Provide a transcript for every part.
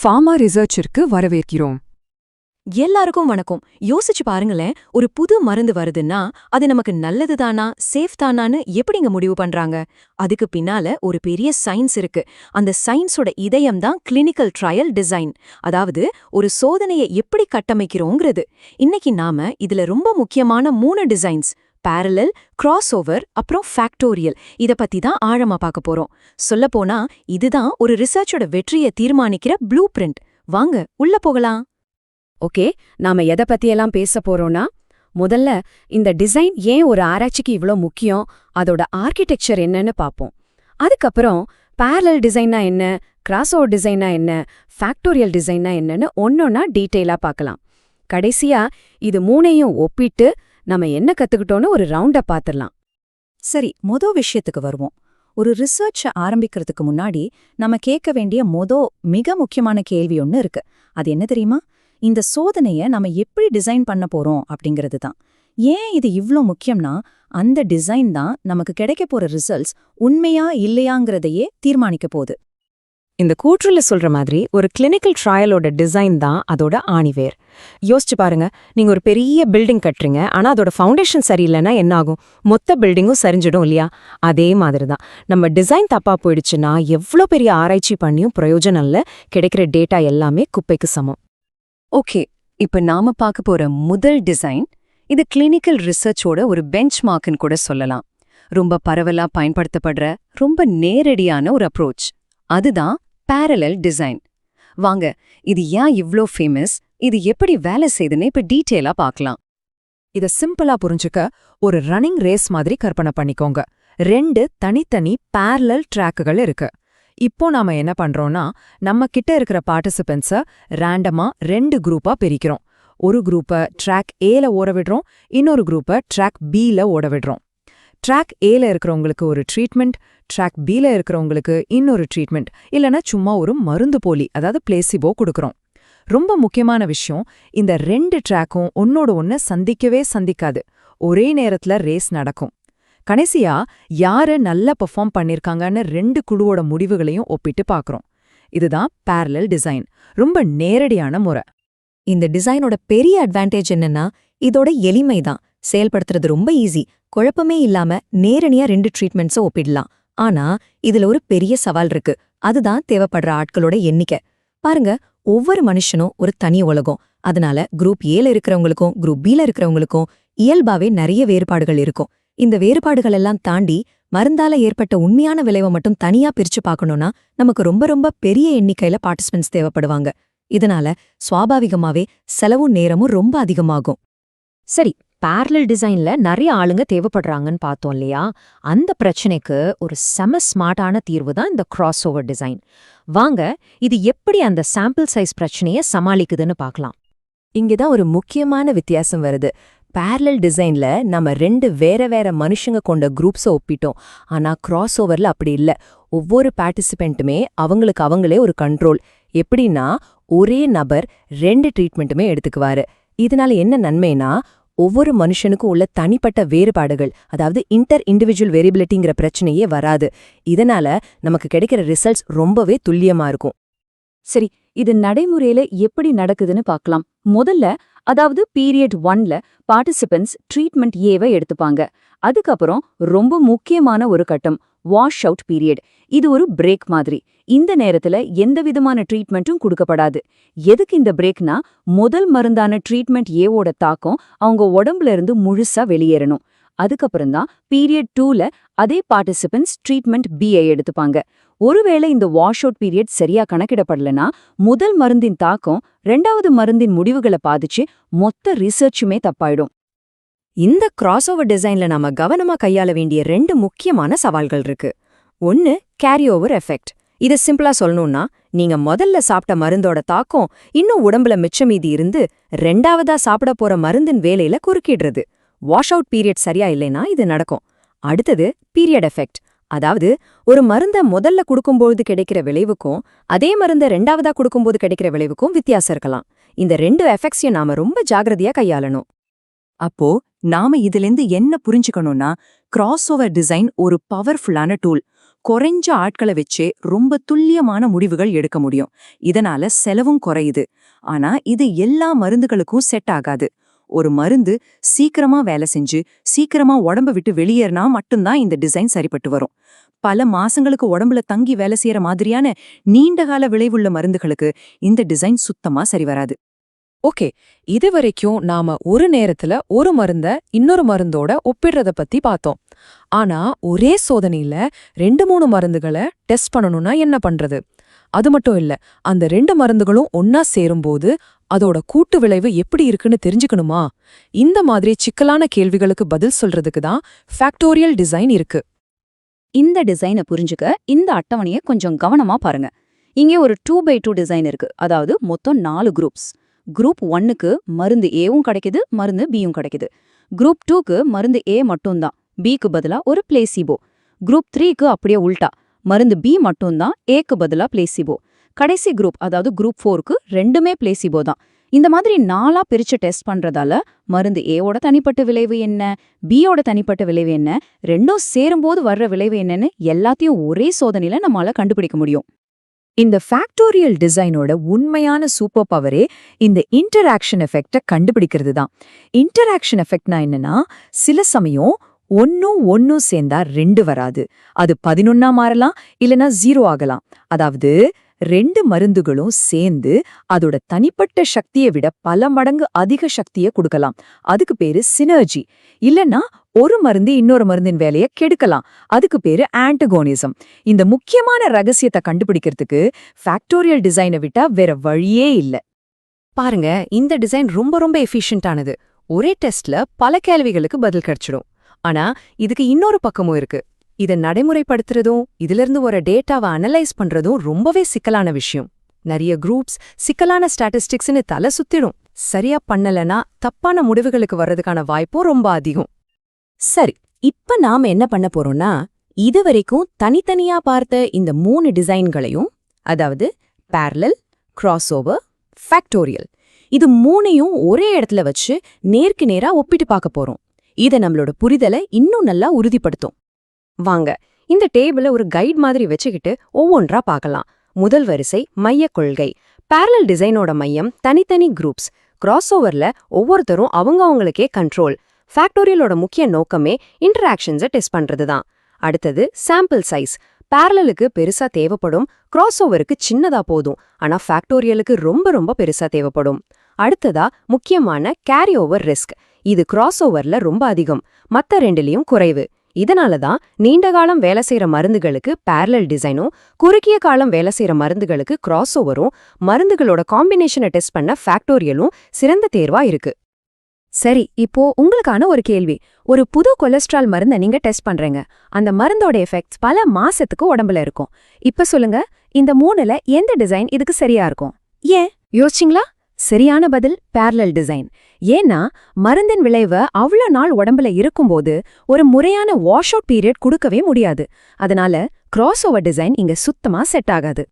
Pharma ரிசர்ச்சிற்கு வரவேற்கிறோம். எல்லாருக்கும் வணக்கம். யோசிச்சு பாருங்களேன், ஒரு புது மருந்து வருதுன்னா அது நமக்கு நல்லதுதானா சேஃப் தானான்னு எப்படிங்க முடிவு பண்றாங்க? அதுக்கு பின்னால ஒரு பெரிய சயின்ஸ் இருக்கு. அந்த சயின்ஸோட இதயம் தான் கிளினிக்கல் ட்ரையல் டிசைன். அதாவது ஒரு சோதனையை எப்படி கட்டமைக்கிறோங்கிறது. இன்னைக்கு நாம இதுல ரொம்ப முக்கியமான 3 டிசைன்ஸ், பேரலல், கிராஸ் ஓவர், அப்புறம் ஃபேக்டோரியல், இத பத்தி தான் ஆழமா பார்க்க போறோம். சொல்லப்போனா இதுதான் ஒரு ரிசர்ச்சோட வெற்றியை தீர்மானிக்கிற ப்ளூ பிரிண்ட். வாங்க உள்ள போகலாம். ஓகே, நாம எதை பத்தியெல்லாம் பேச போறோம்னா, முதல்ல இந்த டிசைன் ஏன் ஒரு ஆராய்ச்சிக்கு இவ்ளோ முக்கியம், அதோட ஆர்கிடெக்சர் என்னன்னு பாப்போம். அதுக்கப்புறம் பேரலல் டிசைனா என்ன, கிராஸ் ஓவர் டிசைனா என்ன, ஃபேக்டோரியல் டிசைனா என்னன்னு ஒன்னொன்னா டீட்டெயிலா பார்க்கலாம். கடைசியா இது மூணையும் ஒப்பிட்டு நம்ம என்ன கத்துக்கிட்டோன்னு ஒரு ரவுண்ட பாத்துரலாம். சரி, விஷயத்துக்கு வருவோம். ஒரு ரிசர்ச் ஆரம்பிக்கிறதுக்கு முன்னாடி நம்ம கேட்க வேண்டிய மிக முக்கியமான கேள்வி ஒன்று இருக்கு. அது என்ன தெரியுமா? இந்த சோதனையை நம்ம எப்படி டிசைன் பண்ண போறோம் அப்படிங்கிறது தான். ஏன் இது இவ்ளோ முக்கியம்னா, அந்த டிசைன் தான் நமக்கு கிடைக்க போற ரிசல்ட்ஸ் உண்மையா இல்லையாங்கிறதையே தீர்மானிக்க போகுது. இந்த கூற்றுல சொல்ற மாதிரி ஒரு கிளினிக்கல் ட்ரையலோட டிசைன் தான் அதோட ஆணிவேர். யோசிச்சு பாருங்க, நீங்க ஒரு பெரிய பில்டிங் கட்டுறீங்க, ஆனா அதோட ஃபவுண்டேஷன் சரியில்லைன்னா என்ன ஆகும்? மொத்த பில்டிங்கும் சரிஞ்சிடும் இல்லையா? அதே மாதிரி தான் நம்ம டிசைன் தப்பா போயிடுச்சுன்னா எவ்வளோ பெரிய ஆராய்ச்சி பண்ணியும் பிரயோஜனம் இல்ல, கிடைக்கிற டேட்டா எல்லாமே குப்பைக்கு சமம். ஓகே, இப்ப நாம பார்க்க போற முதல் டிசைன், இது கிளினிக்கல் ரிசர்ச்சோட ஒரு பெஞ்ச் மார்க்னு கூட சொல்லலாம். ரொம்ப பரவலா பயன்படுத்தப்படுற ரொம்ப நேரடியான ஒரு அப்ரோச். அதுதான் பேரலல் டிசைன். வாங்க, இது ஏன் இவ்ளோ ஃபேமஸ், இது எப்படி வேலை செய்யுதுன்னு இப்ப டீட்டெயிலா பார்க்கலாம். இத சிம்பிளா புரிஞ்சுக்க ஒரு ரன்னிங் ரேஸ் மாதிரி கற்பனை பண்ணிக்கோங்க. 2 தனித்தனி பேரலல் ட்ராக்குகள் இருக்கு. இப்போ நாம என்ன பண்றோம்னா, நம்ம கிட்ட இருக்கிற பார்ட்டிசிபென்ட்ஸ ரேண்டமா 2 குரூப்பா பிரிக்கிறோம். ஒரு குரூப்பை ட்ராக் ஏல ஓட விடுறோம், இன்னொரு குரூப்பை ட்ராக் பில ஓட விடுறோம். ட்ராக் ஏல இருக்கிறவங்களுக்கு ஒரு ட்ரீட்மெண்ட், ட்ராக் பில இருக்கிறவங்களுக்கு இன்னொரு ட்ரீட்மெண்ட், இல்லனா சும்மா ஒரு மருந்து போலி, அதாவது பிளேசிபோ கொடுக்கறோம். ரொம்ப முக்கியமான விஷயம், இந்த 2 ட்ராக்கும் ஒன்னோட ஒன்னு சந்திக்கவே சந்திக்காது. ஒரே நேரத்துல ரேஸ் நடக்கும். கடைசியா யாரு நல்லா பெர்ஃபார்ம் பண்ணிருக்காங்கன்னு 2 குழுவோட முடிவுகளையும் ஒப்பிட்டு பார்க்கறோம். இதுதான் பேரலல் டிசைன். ரொம்ப நேரடியான முறை. இந்த டிசைனோட பெரிய அட்வான்டேஜ் என்னன்னா, இதோட எளிமை தான். செயல்படுத்துறது ரொம்ப ஈஸி. குழப்பமே இல்லாம நேரடியா 2 ட்ரீட்மெண்ட்ஸை ஒப்பிடலாம். ஆனா இதுல ஒரு பெரிய சவால் இருக்கு. அதுதான் தேவைப்படுற ஆட்களோட எண்ணிக்கை. பாருங்க, ஒவ்வொரு மனுஷனும் ஒரு தனி உலகம். அதனால குரூப் ஏல இருக்கிறவங்களுக்கும் குரூப் பில இருக்கிறவங்களுக்கும் இயல்பாவே நிறைய வேறுபாடுகள் இருக்கும். இந்த வேறுபாடுகள் எல்லாம் தாண்டி மருந்தால ஏற்பட்ட உண்மையான விளைவை மட்டும் தனியா பிரிச்சு பார்க்கணும்னா நமக்கு ரொம்ப ரொம்ப பெரிய எண்ணிக்கையில பார்ட்டிசிபென்ட்ஸ் தேவைப்படுவாங்க. இதனால சுவாபாவிகமாவே செலவும் நேரமும் ரொம்ப அதிகமாகும். சரி, பேரலல் டிசைன்ல நிறைய ஆளுங்க தேவைப்படுறாங்கன்னு பார்த்தோம் இல்லையா? அந்த பிரச்சனைக்கு ஒரு செம ஸ்மார்ட்டான தீர்வு தான் இந்த கிராஸ் ஓவர் டிசைன். வாங்க, இது எப்படி அந்த சாம்பிள் சைஸ் பிரச்சனையை சமாளிக்குதுன்னு பார்க்கலாம். இங்கதான் ஒரு முக்கியமான வித்தியாசம் வருது. பேரலல் டிசைன்ல நம்ம 2 வேற மனுஷங்க கொண்ட குரூப்ஸை ஒப்பிட்டோம். ஆனா கிராஸ் ஓவர்ல அப்படி இல்ல. ஒவ்வொரு பார்ட்டிசிபென்ட்டுமே அவங்களுக்கு அவங்களே ஒரு கண்ட்ரோல். எப்படின்னா, ஒரே நபர் 2 ட்ரீட்மெண்ட்டுமே எடுத்துக்குவாரு. இதனால என்ன நன்மைனா, ஒவ்வொரு மனுஷனுக்கும் உள்ள தனிப்பட்ட வேறுபாடுகள், அதாவது இண்டிவிஜுவல் வேரியபிலிட்டிங்கிற பிரச்சனையே வராது. இதனால நமக்கு கிடைக்கிற ரிசல்ட்ஸ் ரொம்பவே துல்லியமா இருக்கும். சரி, இது நடைமுறையில எப்படி நடக்குதுன்னு பார்க்கலாம். முதல்ல, அதாவது பீரியட் 1ல பார்ட்டிசிபென்ட்ஸ் ட்ரீட்மெண்ட் ஏவை எடுத்துப்பாங்க. அதுக்கப்புறம் ரொம்ப முக்கியமான ஒரு கட்டம், வாஷ் அவுட் பீரியட். இது ஒரு பிரேக் மாதிரி. இந்த நேரத்துல எந்த விதமான ட்ரீட்மெண்ட்டும் கொடுக்கப்படாது. எதுக்கு இந்த பிரேக்னா, முதல் மருந்தான ட்ரீட்மெண்ட் ஏவோட தாக்கம் அவங்க உடம்புல இருந்து முழுசா வெளியேறணும். அதுக்கப்புறம் தான் பீரியட் 2ல அதே பார்ட்டிசிபென்ட்ஸ் ட்ரீட்மெண்ட் பிஐ எடுத்துப்பாங்க. ஒருவேளை இந்த வாஷ் அவுட் பீரியட் சரியா கணக்கிடப்படலனா, முதல் மருந்தின் தாக்கம் 2வது மருந்தின் முடிவுகளை பாதிச்சு மொத்த ரிசர்ச்சுமே தப்பாயிடும். இந்த கிராஸ் ஓவர் டிசைன்ல நாம கவனமா கையாள வேண்டிய 2 முக்கியமான சவால்கள் இருக்கு. ஒன்னு, கேரி ஓவர் எஃபெக்ட். இதை சிம்பிளா சொல்லணும்னா, நீங்க முதல்ல சாப்பிட்ட மருந்தோட தாக்கம் இன்னும் உடம்புல மிச்சமீதி இருந்து 2வதா சாப்பிட போற மருந்தின் வேலையில குறுக்கிடுறது. வாஷ் அவுட் பீரியட் சரியா இல்லைனா இது நடக்கும். அடுத்தது பீரியட் எஃபெக்ட். அதாவது ஒரு மருந்த முதல்ல கொடுக்கும்போது கிடைக்கிற விளைவுக்கும் அதே மருந்த 2வதா கொடுக்கும்போது கிடைக்கிற விளைவுக்கும் வித்தியாசம் இருக்கலாம். இந்த 2 எஃபெக்ட்ஸையும் நாம ரொம்ப ஜாகிரதையா கையாளணும். அப்போ நாம இதிலிருந்து என்ன புரிஞ்சுக்கணும்னா, கிராஸ் ஓவர் டிசைன் ஒரு பவர்ஃபுல்லான டூல். குறைஞ்ச ஆட்களை வச்சே ரொம்ப துல்லியமான முடிவுகள் எடுக்க முடியும். இதனால செலவும் குறையுது. ஆனா இது எல்லா மருந்துகளுக்கும் செட் ஆகாது. ஒரு மருந்து சீக்கிரமா வேலை செஞ்சு சீக்கிரமா உடம்ப விட்டு வெளியேறினா மட்டும்தான் இந்த டிசைன் சரிப்பட்டு வரும். பல மாசங்களுக்கு உடம்புல தங்கி வேலை செய்யற மாதிரியான நீண்டகால விளைவுள்ள மருந்துகளுக்கு இந்த டிசைன் சுத்தமா சரி வராது. ஓகே, இதுவரைக்கும் நாம ஒரு நேரத்துல ஒரு மருந்த இன்னொரு மருந்தோட ஒப்பிடுறத பத்தி பார்த்தோம். ஆனா ஒரே சோதனையில 2-3 மருந்துகளை டெஸ்ட் பண்ணணும்னா என்ன பண்றது? அது மட்டும் இல்ல, அந்த 2 மருந்துகளும் ஒன்னா சேரும்போது அதோட கூட்டு விளைவு எப்படி இருக்குன்னு தெரிஞ்சுக்கணுமா? இந்த மாதிரி சிக்கலான கேள்விகளுக்கு பதில் சொல்றதுக்கு தான் ஃபேக்டோரியல் டிசைன் இருக்கு. இந்த டிசைனை புரிஞ்சுக்க இந்த அட்டவணையை கொஞ்சம் கவனமா பாருங்க. இங்கே ஒரு 2x2 டிசைன் இருக்கு. அதாவது மொத்தம் 4 குரூப்ஸ். குரூப் 1க்கு மருந்து ஏவும் கிடைக்குது, மருந்து பியும் கிடைக்குது. குரூப் 2க்கு மருந்து ஏ மட்டும்தான், பிக்கு பதிலா ஒரு பிளேசிபோ. குரூப் 3க்கு அப்படியே உல்டா, மருந்து பி மட்டும்தான், ஏக்கு பதிலா பிளேசிபோ. கடைசி குரூப் அதாவது குரூப் 4க்கு ரெண்டுமே பிளேசிபோ தான். இந்த மாதிரி 4ஆ பிரிச்சு டெஸ்ட் பண்றதால மருந்து ஏவோட தனிப்பட்ட விளைவு என்ன, பியோட தனிப்பட்ட விளைவு என்ன, ரெண்டும் சேரும்போது வர்ற விளைவு என்னன்னு எல்லாத்தையும் ஒரே சோதனையில நம்மளால கண்டுபிடிக்க முடியும். இந்த ஃபேக்டோரியல் டிசைனோட உண்மையான சூப்பர் பவரே இந்த இன்டராக்ஷன் எஃபெக்ட கண்டுபிடிக்கிறது தான். இன்டராக்ஷன் எஃபெக்ட்னா என்னன்னா, சில சமயம் ஒன்னும் சேர்ந்தா 2 வராது. அது 11ஆ மாறலாம், இல்லனா 0 ஆகலாம். அதாவது 2 மருந்துகளும் சேர்ந்து அதோட தனிப்பட்ட சக்தியை விட பல மடங்கு அதிக சக்தியை கொடுக்கலாம். அதுக்கு பேரு சினர்ஜி. இல்லனா ஒரு மருந்து இன்னொரு மருந்தின் வேலையை கெடுக்கலாம். அதுக்கு பேரு ஆன்டகோனிசம். இந்த முக்கியமான ரகசியத்தை கண்டுபிடிக்கிறதுக்கு ஃபேக்டோரியல் டிசைனை விட்டா வேற வழியே இல்ல. பாருங்க, இந்த டிசைன் ரொம்ப ரொம்ப எஃபிஷியன்டானது. ஒரே டெஸ்ட்ல பல கேள்விகளுக்கு பதில் கிடைச்சிடும். ஆனா இதுக்கு இன்னொரு பக்கமும் இருக்கு. இதை நடைமுறைப்படுத்துறதும் இதிலிருந்து ஒரு டேட்டாவை அனலைஸ் பண்றதும் ரொம்பவே சிக்கலான விஷயம். நிறைய குரூப்ஸ் சிக்கலான ஸ்டாட்டிஸ்டிக்ஸ்னு தலை சுத்திடும். சரியா பண்ணலனா தப்பான முடிவுகளுக்கு வர்றதுக்கான வாய்ப்பும் ரொம்ப அதிகம். சரி, இப்ப நாம என்ன பண்ண போறோம்னா, இதுவரைக்கும் தனித்தனியா பார்த்த இந்த 3 டிசைன்களையும், அதாவது பேரலல், கிராஸ்ஓவர், ஃபேக்டோரியல், இது 3ஐயும் ஒரே இடத்துல வச்சு நேருக்கு நேரா ஒப்பிட்டு பார்க்க போறோம். இத நம்மளோட புரிதலை இன்னும் நல்லா உறுதிப்படுத்தும். வாங்க, இந்த டேபிள ஒரு கைட் மாதிரி வச்சுக்கிட்டு ஒவ்வொன்றா பார்க்கலாம். முதல் வரிசை மைய கொள்கை. பேரலல் டிசைனோட மையம் தனித்தனி குரூப்ஸ். கிராஸ்ஓவர்ல ஒவ்வொருத்தரும் அவங்களுக்கே கண்ட்ரோல். ஃபேக்டோரியலோட முக்கிய நோக்கமே இன்டராக்ஷன்ஸை டெஸ்ட் பண்றதுதான். அடுத்தது சாம்பிள் சைஸ். பேரலலுக்கு பெருசா தேவைப்படும், கிராஸ்ஓவருக்கு சின்னதா போதும். ஆனா ஃபேக்டோரியலுக்கு ரொம்ப ரொம்ப பெருசா தேவைப்படும். அடுத்ததா முக்கியமான கேரி ஓவர் ரிஸ்க். இது கிராஸ்ஓவர்ல ரொம்ப அதிகம், மத்த 2லயும் குறைவு. இதனாலதான் நீண்டகாலம் வேலை செய்யற மருந்துகளுக்கு பேரலல் டிசைனும், குறுகிய காலம் வேலை செய்யற மருந்துகளுக்கு கிராஸ்ஓவரும், மருந்துகளோட காம்பினேஷனை டெஸ்ட் பண்ண ஃபேக்டோரியலும் சிறந்த தேர்வா இருக்கு. சரி, இப்போ உங்களுக்கான ஒரு கேள்வி. ஒரு புது கொலஸ்ட்ரால் மருந்தை நீங்க டெஸ்ட் பண்றீங்க. அந்த மருந்தோட எஃபெக்ட்ஸ் பல மாசத்துக்கு உடம்புல இருக்கும். இப்ப சொல்லுங்க, இந்த 3ல எந்த டிசைன் இதுக்கு சரியா இருக்கும்? ஏன் யோசிச்சிங்களா? சரியான பதில் பேரலல் டிசைன். ஏன்னா மருந்தின் விளைவு அவ்வளோ நாள் உடம்புல இருக்கும்போது ஒரு முறையான வாஷ் அவுட் பீரியட் கொடுக்கவே முடியாது. அதனால கிராஸ்ஓவர் டிசைன் இங்க சுத்தமா செட் ஆகாது.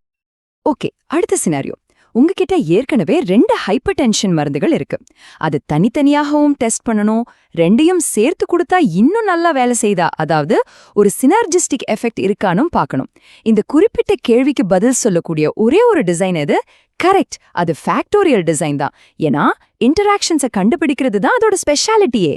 ஓகே, அடுத்த சினாரியோ. உங்ககிட்ட ஏற்கனவே 2 ஹைப்பர் டென்ஷன் மருந்துகள் இருக்கு. அது தனித்தனியாகவும் டெஸ்ட் பண்ணணும். 2யும் சேர்த்து கொடுத்தா இன்னும் நல்லா வேலை செய்தா, அதாவது ஒரு சினர்ஜிஸ்டிக் எஃபெக்ட் இருக்கானும் பார்க்கணும். இந்த குறிப்பிட்ட கேள்விக்கு பதில் சொல்லக்கூடிய ஒரே ஒரு டிசைன் எது? கரெக்ட், அது ஃபேக்டோரியல் டிசைன் தான். ஏன்னா இன்டராக்ஷன்ஸை கண்டுபிடிக்கிறது தான் அதோட ஸ்பெஷாலிட்டியே.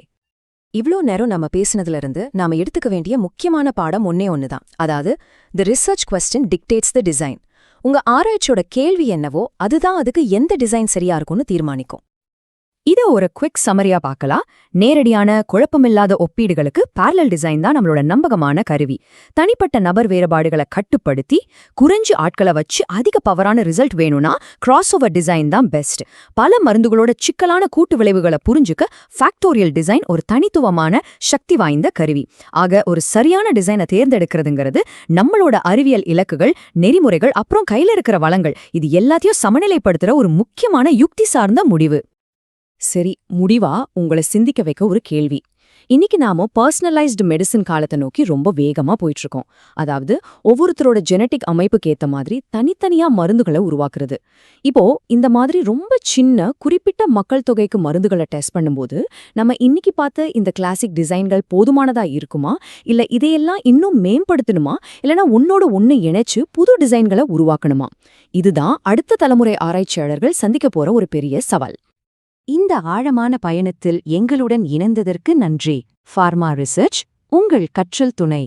இவ்ளோ நேரம் நம்ம பேசினதுல இருந்து நாம எடுத்துக்க வேண்டிய முக்கியமான பாடம் ஒண்ணு தான். அதாவது the research question dictates the design. உங்க ஆராய்ச்சியோட கேள்வி என்னவோ அதுதான் அதுக்கு எந்த டிசைன் சரியா இருக்கும்னு தீர்மானிக்கும். இத ஒரு குவிக் சமரியா பார்க்கலாம். நேரடியான குழப்பமில்லாத ஒப்பீடுகளுக்கு பேரலல் டிசைன் தான் நம்மளோட நம்பகமான கருவி. தனிப்பட்ட நபர் வேறுபாடுகளை கட்டுப்படுத்தி குறைஞ்சு ஆட்களை வச்சு அதிக பவரான ரிசல்ட் வேணும்னா கிராஸ்ஓவர் டிசைன் தான் பெஸ்ட். பல மருந்துகளோட சிக்கலான கூட்டு விளைவுகளை புரிஞ்சுக்க ஃபேக்டோரியல் டிசைன் ஒரு தனித்துவமான சக்தி வாய்ந்த கருவி. ஆக ஒரு சரியான டிசைனை தேர்ந்தெடுக்கிறதுங்கிறது நம்மளோட அறிவியல் இலக்குகள், நெறிமுறைகள், அப்புறம் கையில இருக்கிற வளங்கள், இது எல்லாத்தையும் சமநிலைப்படுத்துற ஒரு முக்கியமான யுக்தி சார்ந்த முடிவு. சரி, முடிவா உங்களை சிந்திக்க வைக்க ஒரு கேள்வி. இன்னைக்கு நாம பர்சனலைஸ்டு மெடிசின் காலத்தை நோக்கி ரொம்ப வேகமா போயிட்டு இருக்கோம். அதாவது ஒவ்வொருத்தரோட ஜெனட்டிக் அமைப்புக்கு ஏத்த மாதிரி தனித்தனியா மருந்துகளை உருவாக்குறது. இப்போ இந்த மாதிரி ரொம்ப சின்ன குறிப்பிட்ட மக்கள் தொகைக்கு மருந்துகளை டெஸ்ட் பண்ணும்போது நம்ம இன்னைக்கு பார்த்த இந்த கிளாசிக் டிசைன்கள் போதுமானதா இருக்குமா, இல்ல இதையெல்லாம் இன்னும் மேம்படுத்தணுமா, இல்லனா ஒன்னோட ஒன்னு இணைச்சு புது டிசைன்களை உருவாக்கணுமா? இதுதான் அடுத்த தலைமுறை ஆராய்ச்சியாளர்கள் சந்திக்க போற ஒரு பெரிய சவால். இந்த ஆழமான பயணத்தில் எங்களுடன் இணைந்ததற்கு நன்றி. ஃபார்மா ரிசர்ச், உங்கள் கற்றல் துணை.